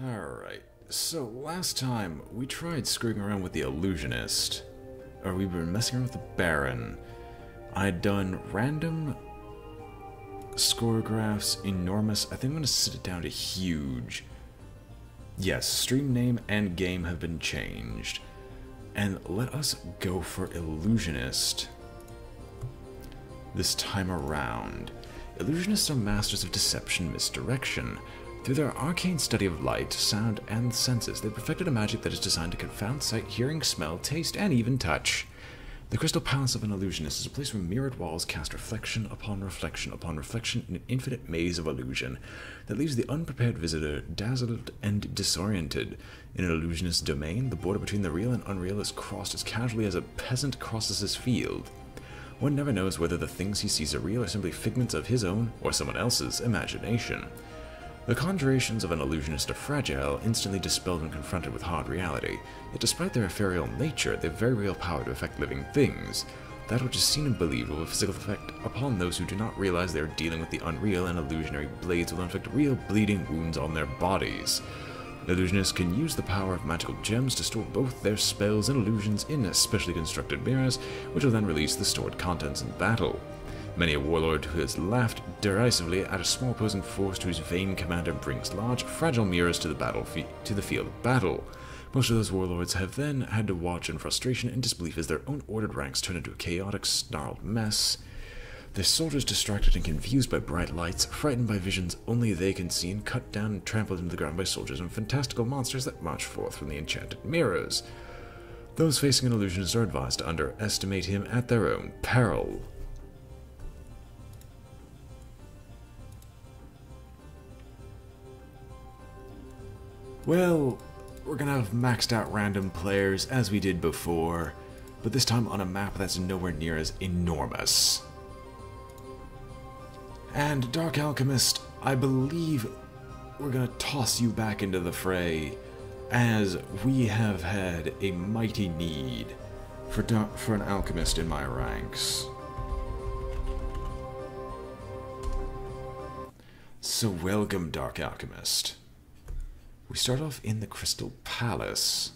Alright, so last time we tried screwing around with the Illusionist, or we were messing around with the Baron. I'd done random score graphs, enormous. I think I'm going to set it down to huge. Yes, stream name and game have been changed. And let us go for Illusionist this time around. Illusionists are masters of deception, misdirection. Through their arcane study of light, sound, and senses, they perfected a magic that is designed to confound sight, hearing, smell, taste, and even touch. The Crystal Palace of an Illusionist is a place where mirrored walls cast reflection upon reflection upon reflection in an infinite maze of illusion that leaves the unprepared visitor dazzled and disoriented. In an Illusionist domain, the border between the real and unreal is crossed as casually as a peasant crosses his field. One never knows whether the things he sees are real or simply figments of his own or someone else's imagination. The conjurations of an illusionist are fragile, instantly dispelled when confronted with hard reality, yet despite their ethereal nature, they have very real power to affect living things. That which is seen and believed will have a physical effect upon those who do not realize they are dealing with the unreal, and illusionary blades will inflict real bleeding wounds on their bodies. Illusionists can use the power of magical gems to store both their spells and illusions in specially constructed mirrors, which will then release the stored contents in battle. Many a warlord who has laughed derisively at a small opposing force whose vain commander brings large, fragile mirrors to the field of battle. Most of those warlords have then had to watch in frustration and disbelief as their own ordered ranks turn into a chaotic, snarled mess. Their soldiers distracted and confused by bright lights, frightened by visions only they can see, and cut down and trampled into the ground by soldiers and fantastical monsters that march forth from the enchanted mirrors. Those facing an illusionist are advised to underestimate him at their own peril. Well, we're gonna have maxed out random players as we did before, but this time on a map that's nowhere near as enormous. And Dark Alchemist, I believe we're gonna toss you back into the fray, as we have had a mighty need for an alchemist in my ranks. So welcome, Dark Alchemist. We start off in the Crystal Palace,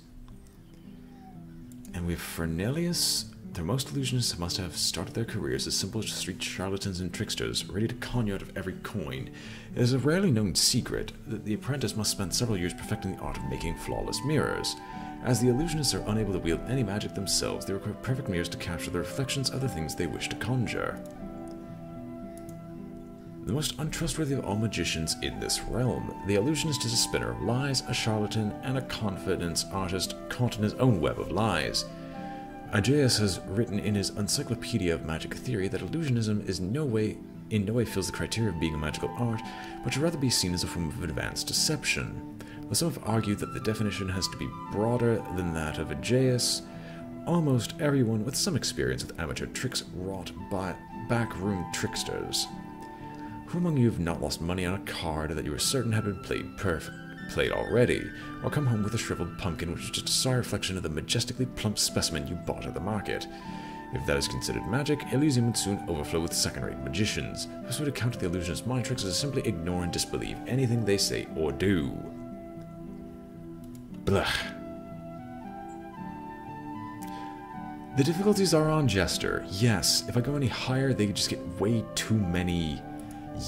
and we have Fernelius. Most illusionists must have started their careers as simple street charlatans and tricksters, ready to con you out of every coin. It is a rarely known secret that the apprentice must spend several years perfecting the art of making flawless mirrors. As the illusionists are unable to wield any magic themselves, they require perfect mirrors to capture the reflections of the things they wish to conjure. The most untrustworthy of all magicians in this realm, the illusionist is a spinner of lies, a charlatan, and a confidence artist caught in his own web of lies. Aegeus has written in his Encyclopedia of Magic Theory that illusionism is in no way fills the criteria of being a magical art, but should rather be seen as a form of advanced deception. Though some have argued that the definition has to be broader than that of Aegeus, almost everyone with some experience with amateur tricks wrought by backroom tricksters. Who among you have not lost money on a card that you were certain had been played already, or come home with a shriveled pumpkin which is just a sorry reflection of the majestically plump specimen you bought at the market? If that is considered magic, Elysium would soon overflow with second-rate magicians. This would account to the illusionist's mind tricks as to simply ignore and disbelieve anything they say or do. Blah. The difficulties are on Jester. Yes, if I go any higher, they just get way too many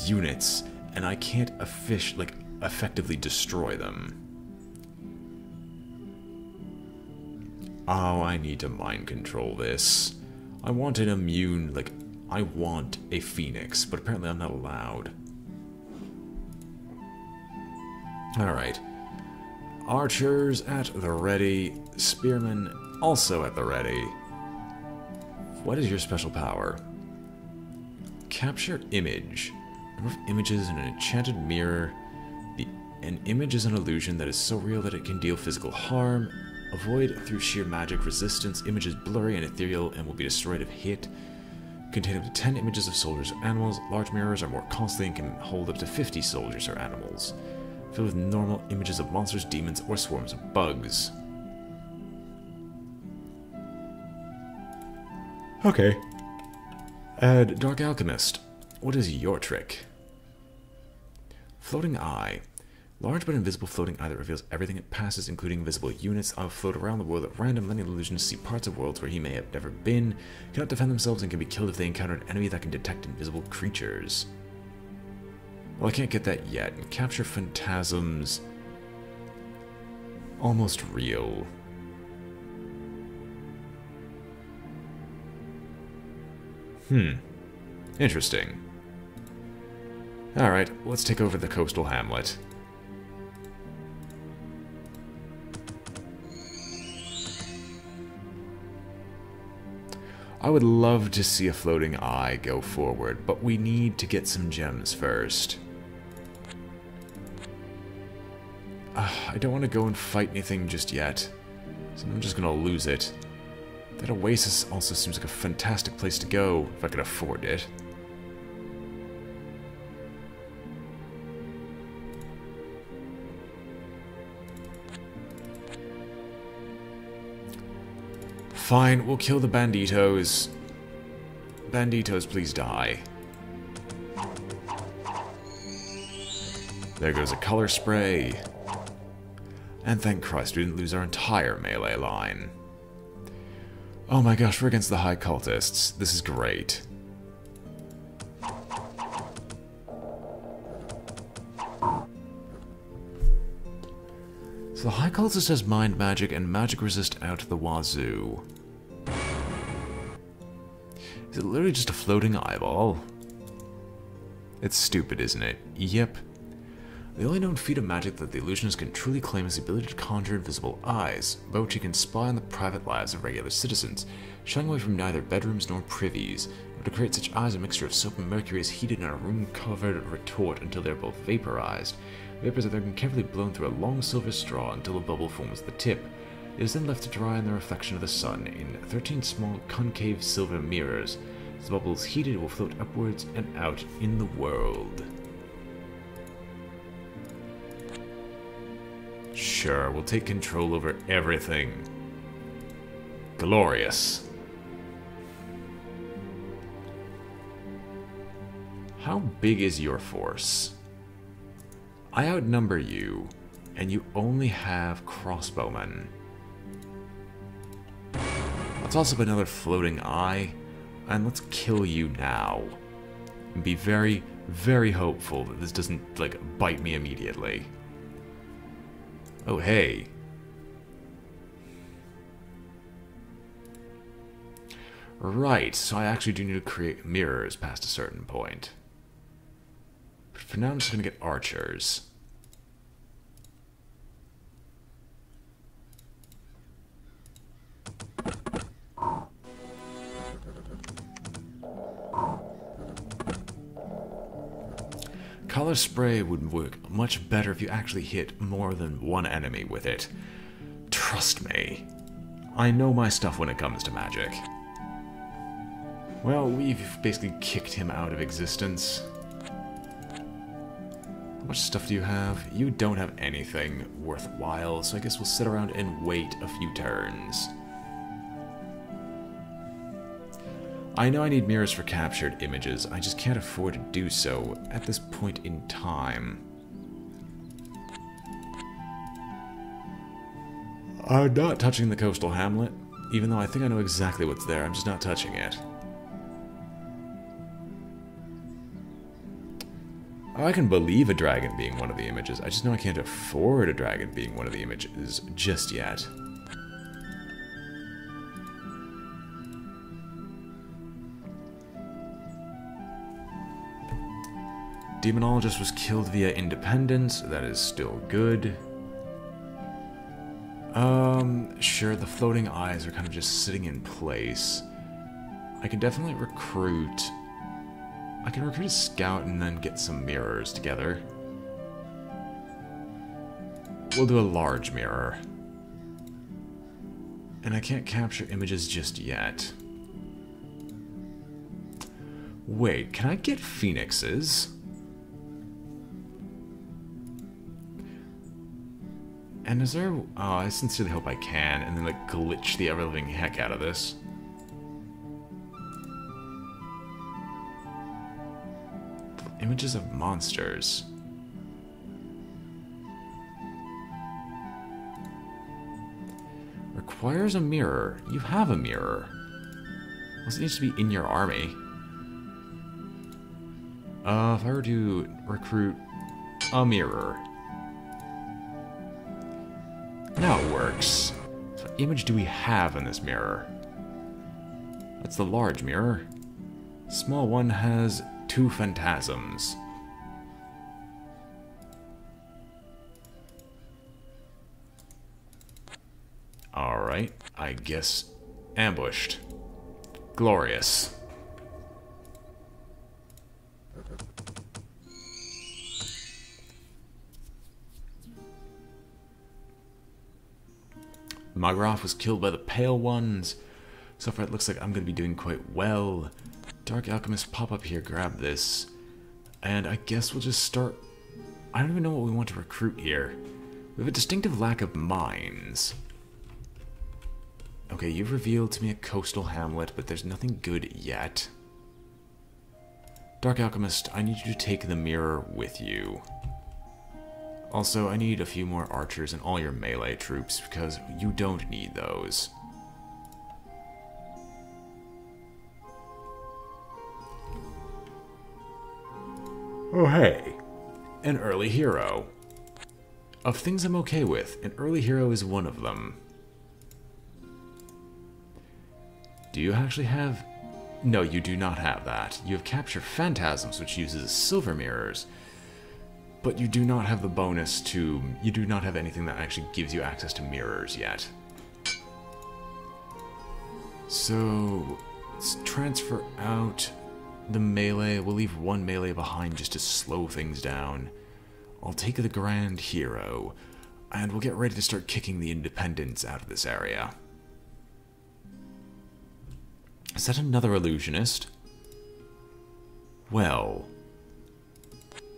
units, and I can't effectively destroy them. Oh, I need to mind control this. I want an immune, I want a phoenix, but apparently I'm not allowed. Alright. Archers at the ready. Spearmen also at the ready. What is your special power? Capture image. Number of images in an enchanted mirror. An image is an illusion that is so real that it can deal physical harm. Avoid through sheer magic resistance. Image is blurry and ethereal and will be destroyed if hit. Contain up to 10 images of soldiers or animals. Large mirrors are more costly and can hold up to 50 soldiers or animals. Filled with normal images of monsters, demons, or swarms of bugs. Okay. Add Dark Alchemist. What is your trick? Floating Eye. Large but invisible floating eye that reveals everything it passes, including invisible units. I will float around the world at random, letting illusionists see parts of worlds where he may have never been, cannot defend themselves, and can be killed if they encounter an enemy that can detect invisible creatures. Well, I can't get that yet. And capture phantasms. Almost real. Interesting. Alright, let's take over the coastal hamlet. I would love to see a floating eye go forward, but we need to get some gems first. I don't want to go and fight anything just yet, so I'm just going to lose it. That oasis also seems like a fantastic place to go, if I could afford it. Fine, we'll kill the banditos. Banditos, please die. There goes a color spray. And thank Christ we didn't lose our entire melee line. Oh my gosh, we're against the high cultists. This is great. So the high cultist has mind magic and magic resist out the wazoo. Is it literally just a floating eyeball? It's stupid, isn't it? Yep. The only known feat of magic that the illusionist can truly claim is the ability to conjure invisible eyes, by which he can spy on the private lives of regular citizens, shying away from neither bedrooms nor privies. But to create such eyes, a mixture of soap and mercury is heated in a room-covered retort until they are both vaporized. Vapors are then carefully blown through a long silver straw until a bubble forms the tip. It is then left to dry in the reflection of the sun in 13 small concave silver mirrors. As the bubble is heated, it will float upwards and out in the world. Sure, we'll take control over everything. Glorious. How big is your force? I outnumber you, and you only have crossbowmen. Let's also put another floating eye, and let's kill you now. And be very, very hopeful that this doesn't, like, bite me immediately. Oh, hey. Right, so I actually do need to create mirrors past a certain point. But for now, I'm just going to get archers. Color spray would work much better if you actually hit more than one enemy with it. Trust me. I know my stuff when it comes to magic. Well, we've basically kicked him out of existence. How much stuff do you have? You don't have anything worthwhile, so I guess we'll sit around and wait a few turns. I know I need mirrors for captured images, I just can't afford to do so at this point in time. I'm not touching the coastal hamlet, even though I think I know exactly what's there, I'm just not touching it. I can believe a dragon being one of the images, I just know I can't afford a dragon being one of the images just yet. Demonologist was killed via independence, that is still good. Sure, the floating eyes are kind of just sitting in place. I can definitely recruit... I can recruit a scout and then get some mirrors together. We'll do a large mirror. And I can't capture images just yet. Wait, can I get phoenixes? And is there... Oh, I sincerely hope I can, and then, like, glitch the ever-living heck out of this. Images of monsters. Requires a mirror. You have a mirror. Unless it needs to be in your army. If I were to recruit a mirror. Now it works. So what image do we have in this mirror? That's the large mirror. Small one has 2 phantasms. Alright, I guess ambushed. Glorious. Magrath was killed by the Pale Ones. So far it looks like I'm going to be doing quite well. Dark Alchemist, pop up here, grab this. And I guess we'll just start... I don't even know what we want to recruit here. We have a distinctive lack of mines. Okay, you've revealed to me a coastal hamlet, but there's nothing good yet. Dark Alchemist, I need you to take the mirror with you. Also, I need a few more archers and all your melee troops, because you don't need those. Oh hey, an early hero. Of things I'm okay with, an early hero is one of them. Do you actually have... No, you do not have that. You have Capture Phantasms, which uses silver mirrors. But you do not have the bonus to... You do not have anything that actually gives you access to mirrors yet. So... let's transfer out the melee. We'll leave 1 melee behind just to slow things down. I'll take the Grand Hero. And we'll get ready to start kicking the independents out of this area. Is that another illusionist? Well,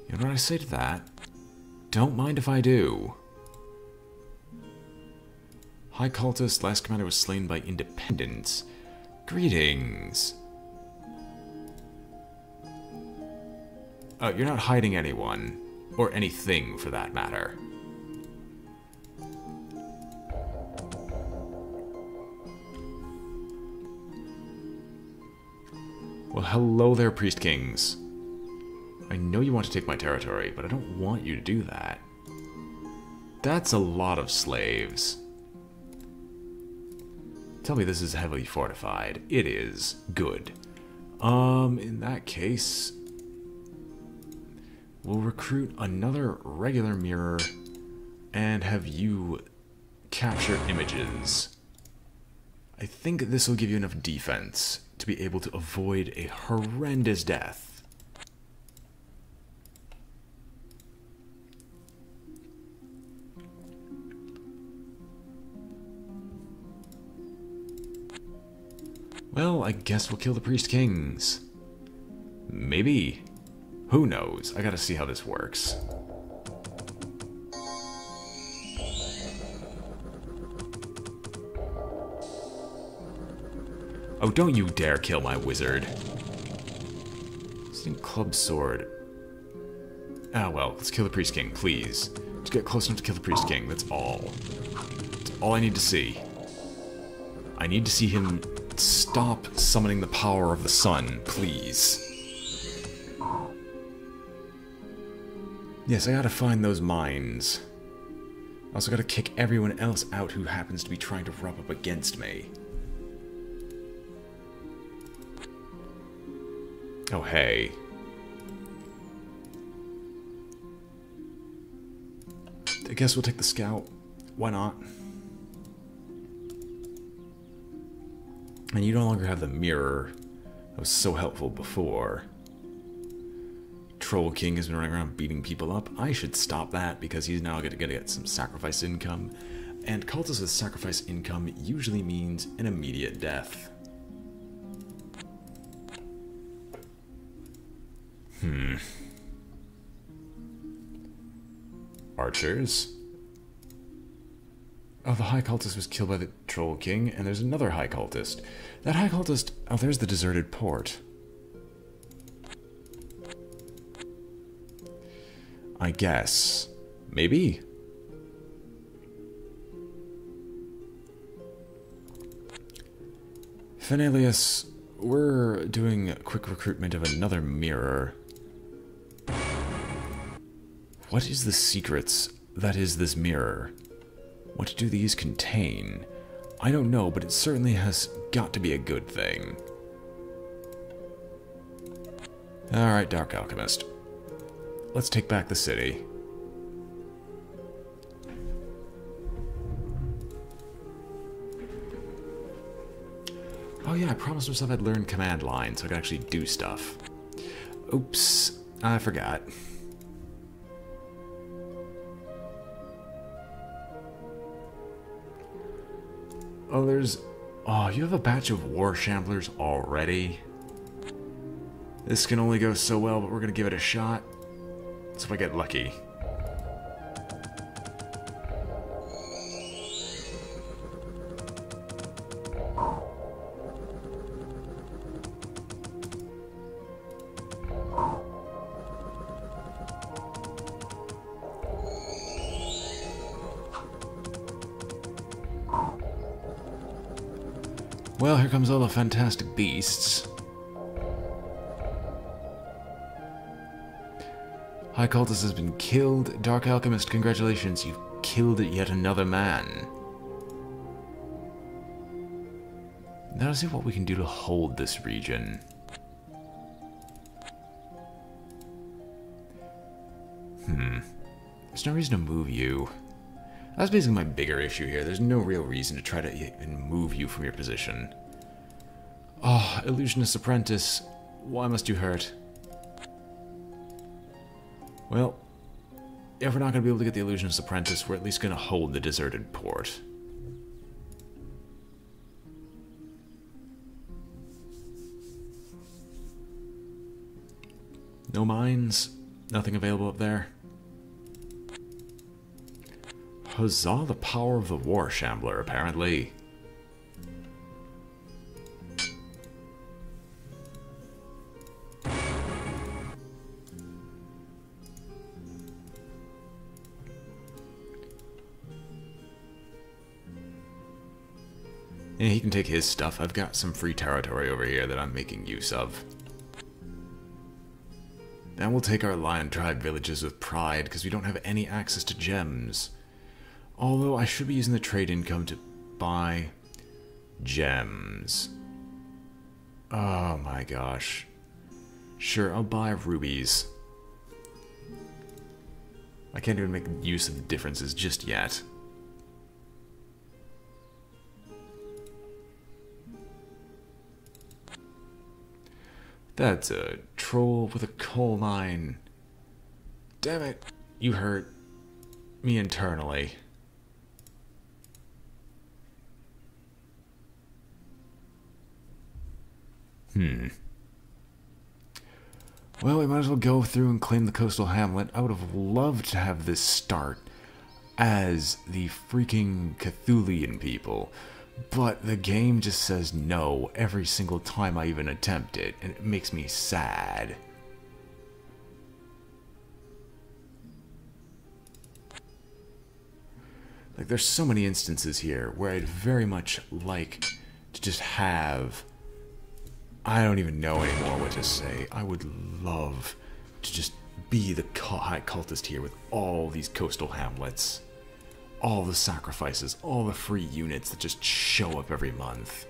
you know what I say to that? Don't mind if I do. High Cultist, last commander was slain by independents. Greetings. Oh, you're not hiding anyone. Or anything, for that matter. Well, hello there, Priest Kings. I know you want to take my territory, but I don't want you to do that. That's a lot of slaves. Tell me this is heavily fortified. It is. Good. In that case... we'll recruit another regular mirror and have you capture images. I think this will give you enough defense to be able to avoid a horrendous death. Well, I guess we'll kill the Priest Kings. Maybe. Who knows? I gotta see how this works. Oh, don't you dare kill my wizard. Sting Club Sword. Ah, well, let's kill the Priest King, please. Just get close enough to kill the Priest King, that's all. That's all I need to see. I need to see him stop summoning the power of the sun, please. Yes, I gotta find those mines. I also gotta kick everyone else out who happens to be trying to rub up against me. Oh, hey. I guess we'll take the scout. Why not? And you no longer have the mirror. That was so helpful before. Troll King has been running around beating people up. I should stop that because he's now going to get some sacrifice income. And cultists with sacrifice income usually means an immediate death. Archers. Oh, the High Cultist was killed by the Troll King, and there's another High Cultist. That High Cultist... oh, there's the deserted port. I guess. Maybe? Phenalius, we're doing a quick recruitment of another mirror. What is the secrets that is this mirror? What do these contain? I don't know, but it certainly has got to be a good thing. Alright, Dark Alchemist. Let's take back the city. Oh yeah, I promised myself I'd learn command line so I could actually do stuff. Oops, I forgot. Oh, there's... Oh, you have a batch of war shamblers already? This can only go so well, but we're gonna give it a shot. Let's see if I get lucky. Well, here comes all the fantastic beasts. High Cultist has been killed. Dark Alchemist, congratulations, you've killed yet another man. Now let's see what we can do to hold this region. There's no reason to move you. That's basically my bigger issue here. There's no real reason to try to even move you from your position. Oh, Illusionist Apprentice. Why must you hurt? Well, if we're not going to be able to get the Illusionist Apprentice, we're at least going to hold the deserted port. No mines? Nothing available up there? Huzzah the power of the War Shambler, apparently. Yeah, he can take his stuff. I've got some free territory over here that I'm making use of. And we'll take our Lion Tribe villages with pride, because we don't have any access to gems. Although I should be using the trade income to buy gems. Oh my gosh. Sure, I'll buy rubies. I can't even make use of the differences just yet. That's a troll with a coal mine. Damn it, you hurt me internally. Well, we might as well go through and claim the coastal hamlet. I would have loved to have this start as the freaking Cthulian people, but the game just says no every single time I even attempt it, and it makes me sad. Like, there's so many instances here where I'd very much like to just have... I don't even know anymore what to say. I would love to just be the high cultist here with all these coastal hamlets. All the sacrifices, all the free units that just show up every month.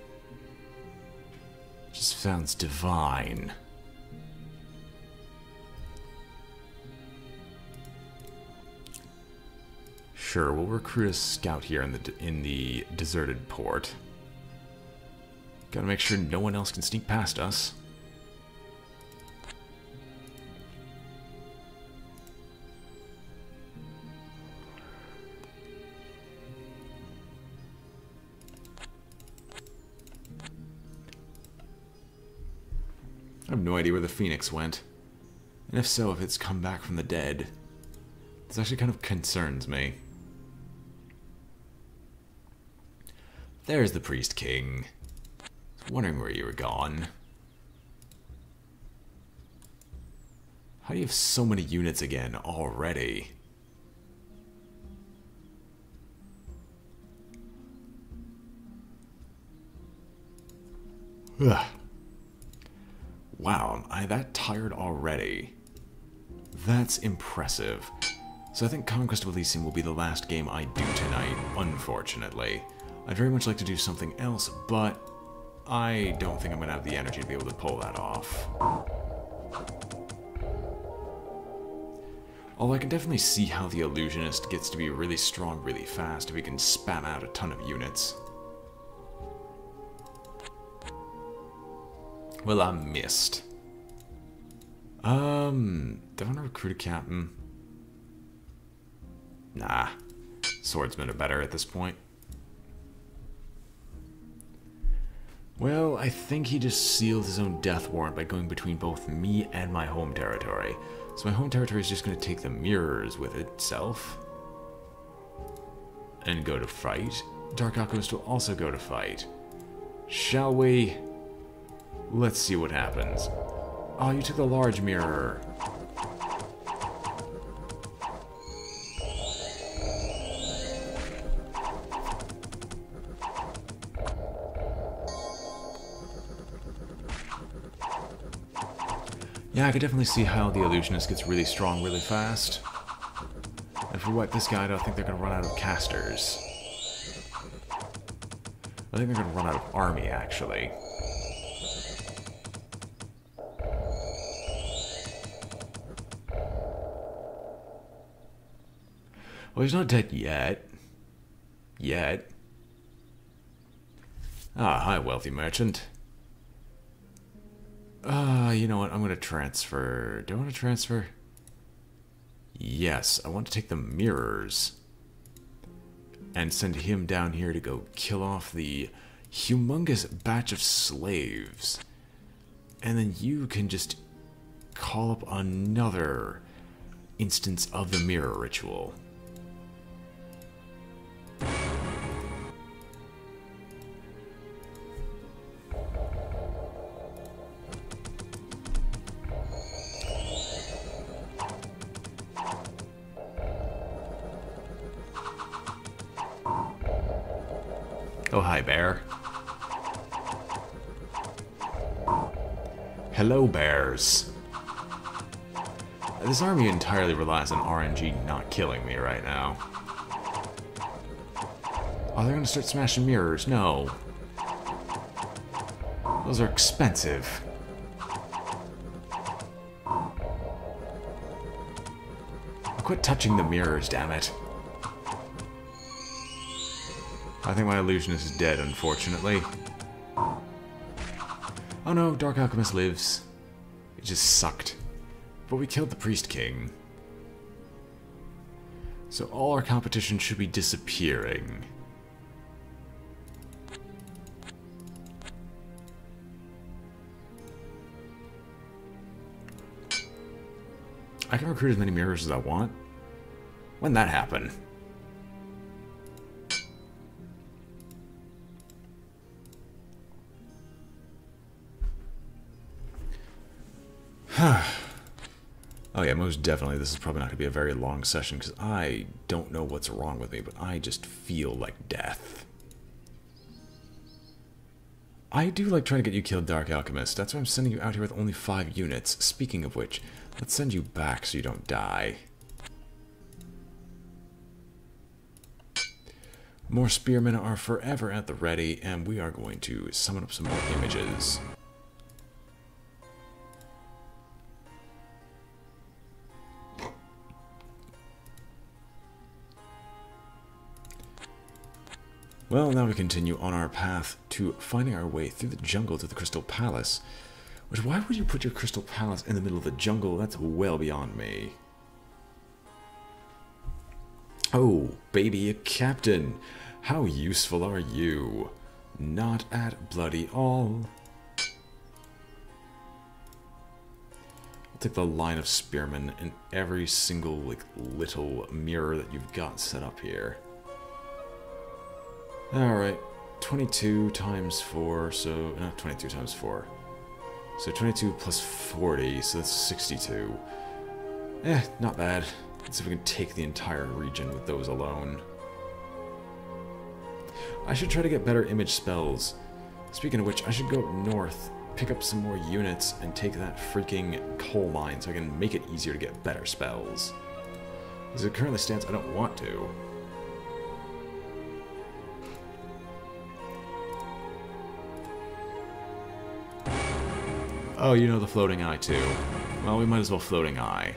Just sounds divine. Sure, we'll recruit a scout here in the deserted port. Gotta make sure no one else can sneak past us. I have no idea where the Phoenix went. And if so, if it's come back from the dead. This actually kind of concerns me. There's the Priest King. Wondering where you were gone. How do you have so many units again already? Ugh. Wow, am I that tired already? That's impressive. So I think Conquest of Elysium will be the last game I do tonight, unfortunately. I'd very much like to do something else, but I don't think I'm going to have the energy to be able to pull that off. Although I can definitely see how the Illusionist gets to be really strong really fast if he can spam out a ton of units. Well, I missed. Do I want to recruit a captain? Nah. Swordsmen are better at this point. Well, I think he just sealed his own death warrant by going between both me and my home territory. So my home territory is just going to take the mirrors with itself. And go to fight. Dark Alchemist will also go to fight. Shall we? Let's see what happens. Oh, you took the large mirror. Yeah, I could definitely see how the Illusionist gets really strong really fast. And if we wipe this guy, I don't think they're going to run out of casters. I think they're going to run out of army, actually. Well, he's not dead yet. Yet. Ah, hi, wealthy merchant. You know what? I'm going to transfer. Do I want to transfer? Yes, I want to take the mirrors. And send him down here to go kill off the humongous batch of slaves. And then you can just call up another instance of the mirror ritual. Oh, hi, bear. Hello, bears. This army entirely relies on RNG not killing me right now. Oh, they're gonna start smashing mirrors. No. Those are expensive. Quit touching the mirrors, damn it. I think my Illusionist is dead, unfortunately. Oh no, Dark Alchemist lives. It just sucked. But we killed the Priest King. So all our competition should be disappearing. I can recruit as many mirrors as I want. When'd that happen? Oh yeah, most definitely this is probably not going to be a very long session because I don't know what's wrong with me, but I just feel like death. I do like trying to get you killed, Dark Alchemist. That's why I'm sending you out here with only 5 units. Speaking of which, let's send you back so you don't die. More spearmen are forever at the ready, and we are going to summon up some more images. Well, now we continue on our path to finding our way through the jungle to the Crystal Palace. Which, why would you put your Crystal Palace in the middle of the jungle? That's well beyond me. Oh, baby, a captain. How useful are you? Not at bloody all. I'll take the line of spearmen in every single, like, little mirror that you've got set up here. Alright, 22 times 4, so, not 22 times 4. So 22 plus 40, so that's 62. Not bad. Let's see if we can take the entire region with those alone. I should try to get better image spells. Speaking of which, I should go up north, pick up some more units, and take that freaking coal mine so I can make it easier to get better spells. As it currently stands, I don't want to. Oh, you know the floating eye too. Well, we might as well floating eye.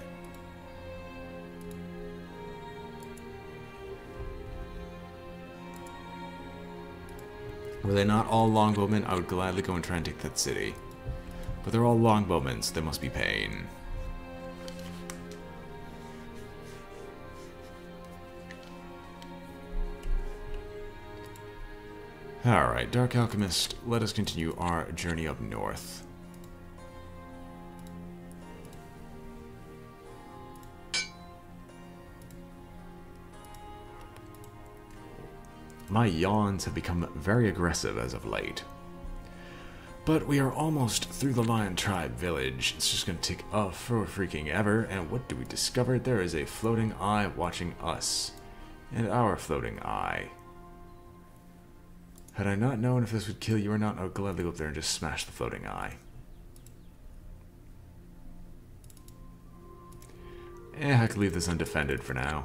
Were they not all longbowmen, I would gladly go and try and take that city. But they're all longbowmen, so they must be pain. Alright, Dark Alchemist, let us continue our journey up north. My yawns have become very aggressive as of late. But we are almost through the Lion Tribe village. It's just going to take for freaking ever. And what do we discover? There is a floating eye watching us. And our floating eye. Had I not known if this would kill you or not, I would gladly go up there and just smash the floating eye. I could leave this undefended for now.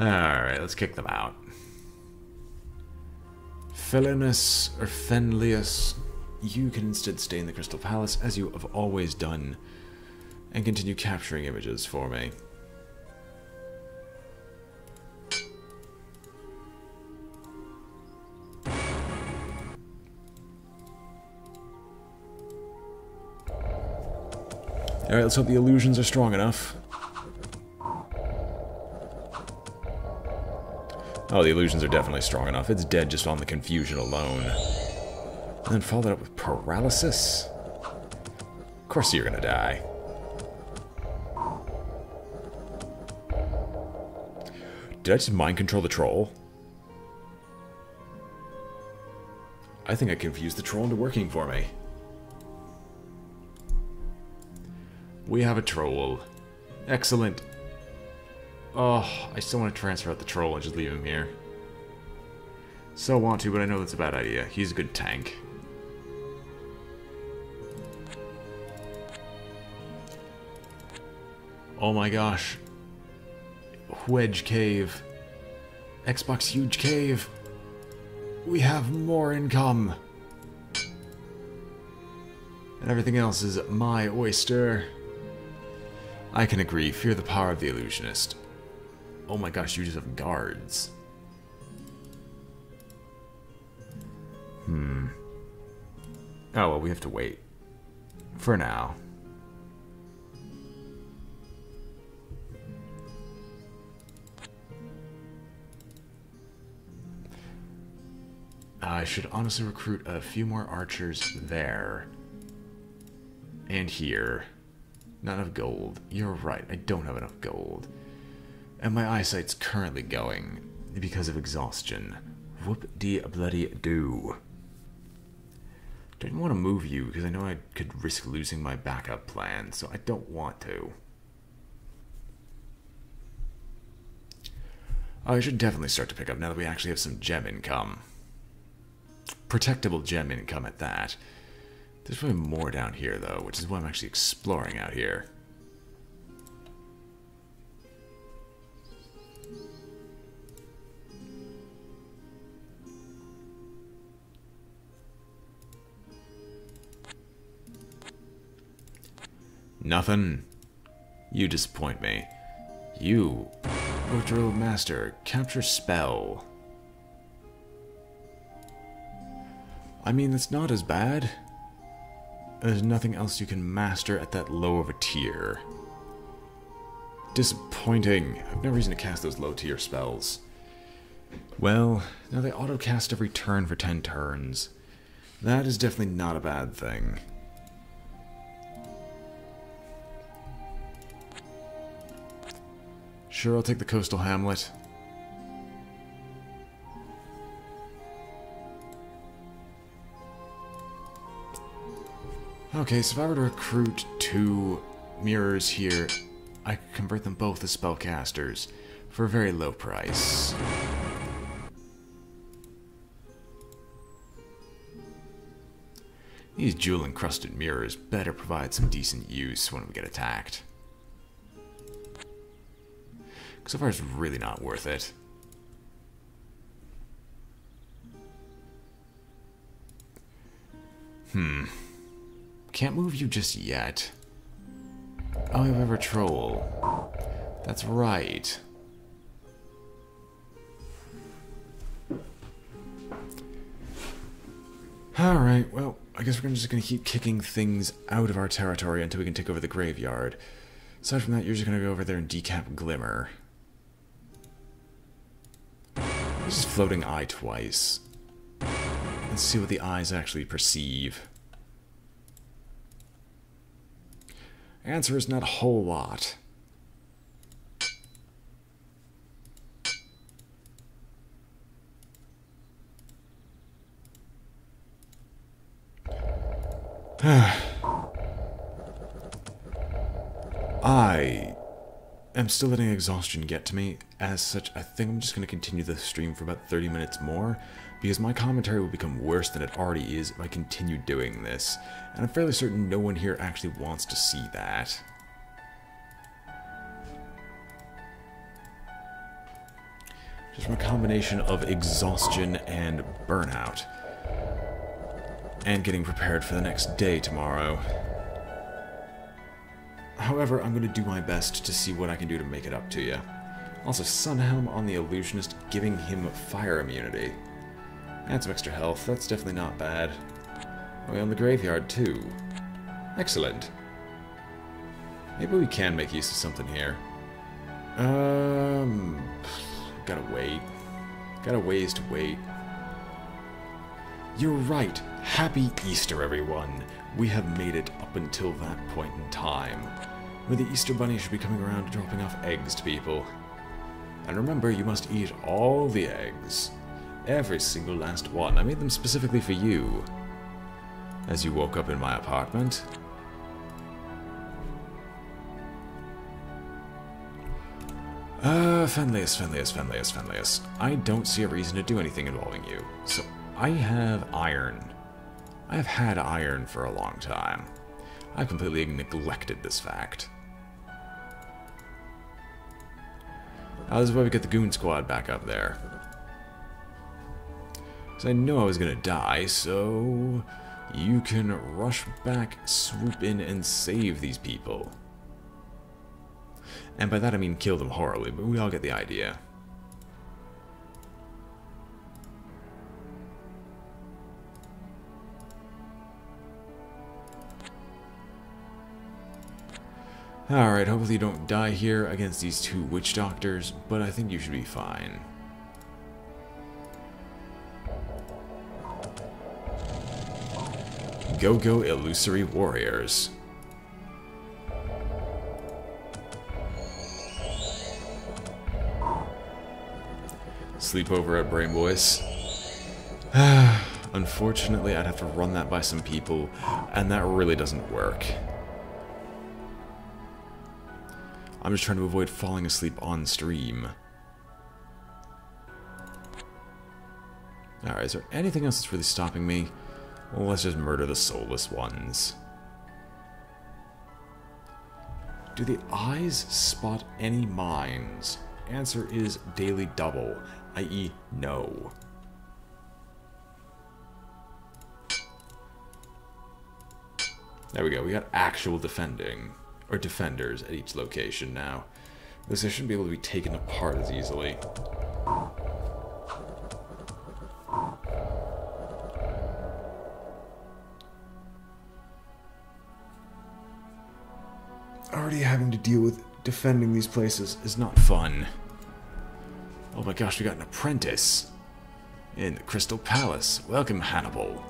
Alright, let's kick them out. Felinus, or Fenlius, you can instead stay in the Crystal Palace, as you have always done, and continue capturing images for me. Alright, let's hope the illusions are strong enough. Oh, the illusions are definitely strong enough. It's dead just on the confusion alone. And then follow that up with paralysis? Of course you're gonna die. Did I just mind control the troll? I think I confused the troll into working for me. We have a troll. Excellent. Oh, I still want to transfer out the troll and just leave him here. So want to, but I know that's a bad idea. He's a good tank. Oh my gosh. Wedge Cave. Xbox Huge Cave. We have more income. And everything else is my oyster. I can agree. Fear the power of the Illusionist. Oh my gosh, you just have guards. Oh, well, we have to wait. For now. I should honestly recruit a few more archers there. And here. Not enough gold. You're right, I don't have enough gold. And my eyesight's currently going because of exhaustion. Whoop-de-bloody-do. Don't want to move you because I know I could risk losing my backup plan, so I don't want to. Oh, I should definitely start to pick up now that we actually have some gem income. Protectable gem income at that. There's probably more down here, though, which is why I'm actually exploring out here. Nothing. You disappoint me. You, Drill Master, capture spell. I mean, that's not as bad. There's nothing else you can master at that low of a tier. Disappointing. I've no reason to cast those low tier spells. Well, now they auto-cast every turn for 10 turns. That is definitely not a bad thing. Sure, I'll take the coastal hamlet. Okay, so if I were to recruit 2 mirrors here, I could convert them both as spellcasters for a very low price. These jewel-encrusted mirrors better provide some decent use when we get attacked. So far, it's really not worth it. Can't move you just yet. Oh, we have a troll. That's right. Alright, well, I guess we're just going to keep kicking things out of our territory until we can take over the graveyard. Aside from that, you're just going to go over there and decap Glimmer. Let's just floating eye twice. Let's see what the eyes actually perceive. Answer is not a whole lot. I am still letting exhaustion get to me. As such, I think I'm just going to continue the stream for about 30 minutes more, because my commentary will become worse than it already is if I continue doing this, and I'm fairly certain no one here actually wants to see that. Just from a combination of exhaustion and burnout, and getting prepared for the next day tomorrow. However, I'm going to do my best to see what I can do to make it up to you. Also, Sunhelm on the Illusionist, giving him fire immunity. And some extra health, that's definitely not bad. Oh, on the graveyard too. Excellent. Maybe we can make use of something here. Gotta wait. Got a ways to wait. You're right. Happy Easter, everyone. We have made it up until that point in time, where the Easter Bunny should be coming around dropping off eggs to people. And remember, you must eat all the eggs. Every single last one. I made them specifically for you. As you woke up in my apartment. Fenlius. I don't see a reason to do anything involving you. So, I have iron. I have had iron for a long time. I've completely neglected this fact. This is why we get the Goon Squad back up there. Because I know I was going to die, so you can rush back, swoop in, and save these people. And by that I mean kill them horribly, but we all get the idea. Alright, hopefully you don't die here against these two witch doctors, but I think you should be fine. Go illusory warriors. Sleepover at BrainBoy's. Unfortunately, I'd have to run that by some people, and that really doesn't work. I'm just trying to avoid falling asleep on stream. Alright, is there anything else that's really stopping me? Well, let's just murder the soulless ones. Do the eyes spot any minds? Answer is daily double, i.e. no. There we go, we got actual defending. Or defenders at each location now. This I shouldn't be able to be taken apart as easily. Already having to deal with defending these places is not fun. Oh my gosh, we got an apprentice in the Crystal Palace. Welcome, Hannibal.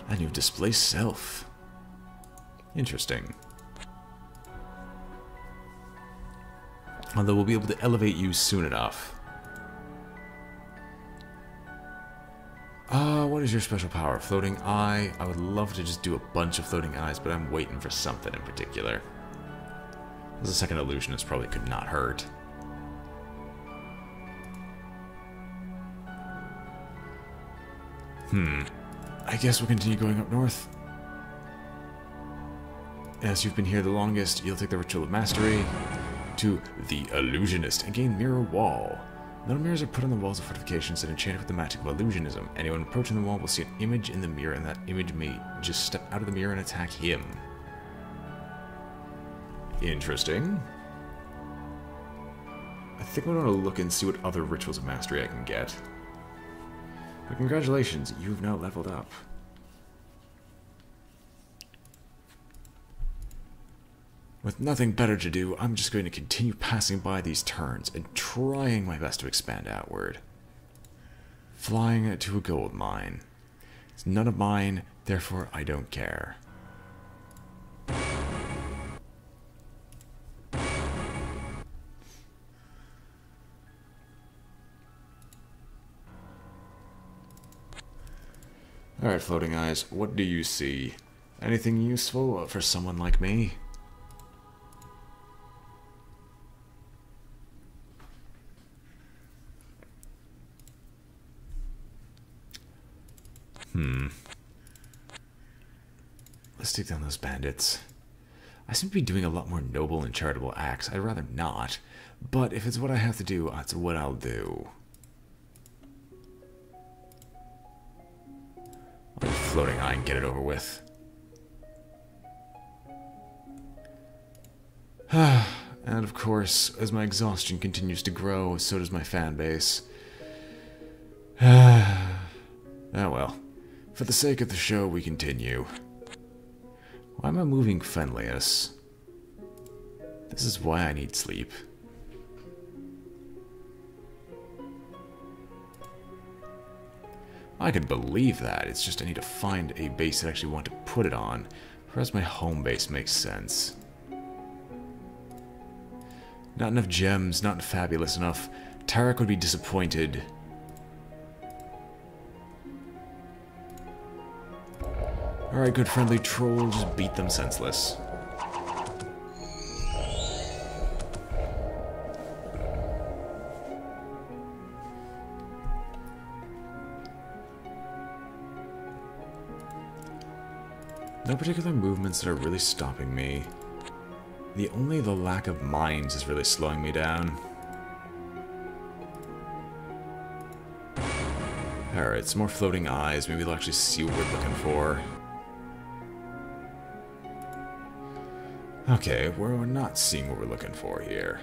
And you've displaced self. Interesting. Although we'll be able to elevate you soon enough. What is your special power? Floating eye? I would love to just do a bunch of floating eyes, but I'm waiting for something in particular. The second illusionist probably could not hurt. I guess we'll continue going up north. As you've been here the longest, you'll take the Ritual of Mastery to the Illusionist and gain Mirror Wall. No mirrors are put on the walls of fortifications and enchanted with the magic of illusionism. Anyone approaching the wall will see an image in the mirror, and that image may just step out of the mirror and attack him. Interesting. I think I'm going to look and see what other Rituals of Mastery I can get. But congratulations, you've now leveled up. With nothing better to do, I'm just going to continue passing by these turns and trying my best to expand outward. Flying to a gold mine. It's none of mine, therefore I don't care. Alright, Floating Eyes, what do you see? Anything useful for someone like me? Let's take down those bandits. I seem to be doing a lot more noble and charitable acts. I'd rather not, but if it's what I have to do, that's what I'll do. I'll just Floating Eye and get it over with. And of course, as my exhaustion continues to grow, so does my fan base. Oh well. For the sake of the show, we continue. Why am I moving Friendliest? This is why I need sleep. I can believe that. It's just I need to find a base that I actually want to put it on. Whereas my home base makes sense. Not enough gems, not fabulous enough. Tarek would be disappointed. Alright, good friendly troll, just beat them senseless. No particular movements that are really stopping me. Only the lack of mines is really slowing me down. Alright, some more floating eyes. Maybe they'll actually see what we're looking for. Okay, we're not seeing what we're looking for here.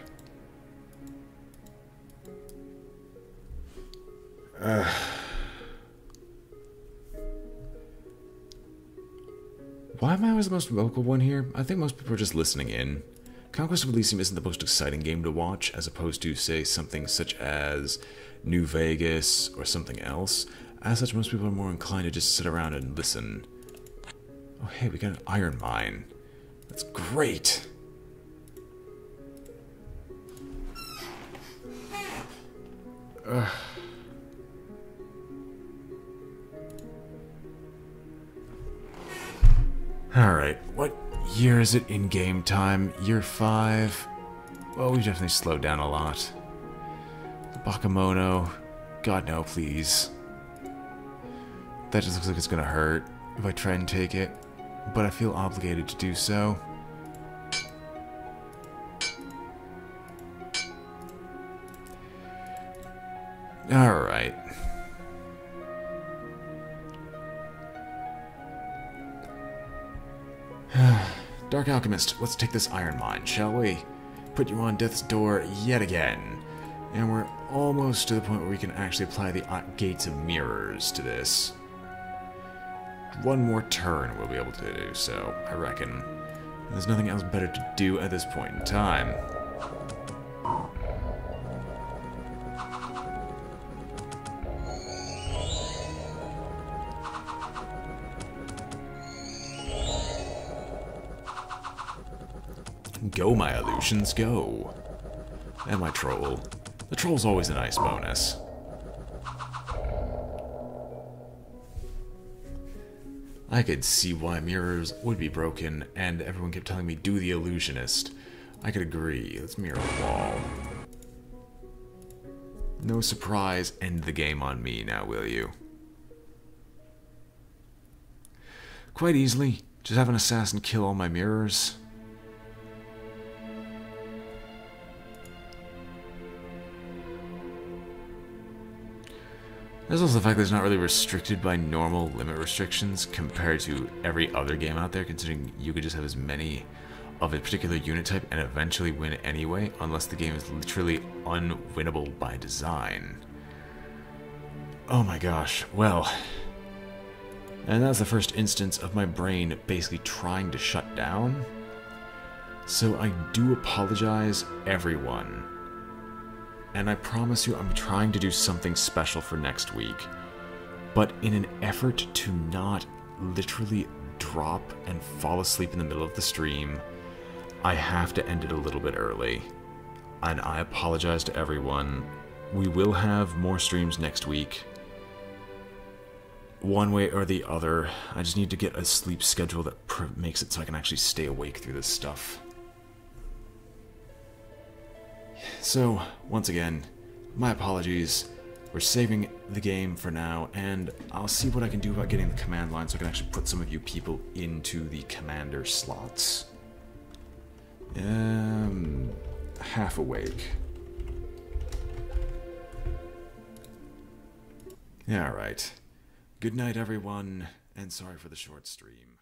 Why am I always the most vocal one here? I think most people are just listening in. Conquest of Elysium isn't the most exciting game to watch, as opposed to, say, something such as New Vegas or something else. As such, most people are more inclined to just sit around and listen. Oh hey, we got an iron mine. That's great! Ugh. Alright, what year is it in game time? Year 5? Well, we've definitely slowed down a lot. Bakemono. God no, please. That just looks like it's gonna hurt if I try and take it. But I feel obligated to do so. Alright. Dark Alchemist, let's take this iron mine, shall we? Put you on death's door yet again. And we're almost to the point where we can actually apply the gates of mirrors to this. One more turn we'll be able to do so, I reckon. There's nothing else better to do at this point in time. Go, my illusions, go. And my troll. The troll's always a nice bonus. I could see why mirrors would be broken, and everyone kept telling me, do the Illusionist. I could agree. Let's mirror the wall. No surprise, end the game on me now, will you? Quite easily. Just have an assassin kill all my mirrors. There's also the fact that it's not really restricted by normal limit restrictions compared to every other game out there, considering you could just have as many of a particular unit type and eventually win anyway, unless the game is literally unwinnable by design. Oh my gosh, well. And that's the first instance of my brain basically trying to shut down. So I do apologize, everyone. And I promise you I'm trying to do something special for next week. But in an effort to not literally drop and fall asleep in the middle of the stream, I have to end it a little bit early. And I apologize to everyone. We will have more streams next week. One way or the other. I just need to get a sleep schedule that makes it so I can actually stay awake through this stuff. So, once again, my apologies. We're saving the game for now, and I'll see what I can do about getting the command line so I can actually put some of you people into the commander slots. Half awake. Yeah, alright. Good night, everyone, and sorry for the short stream.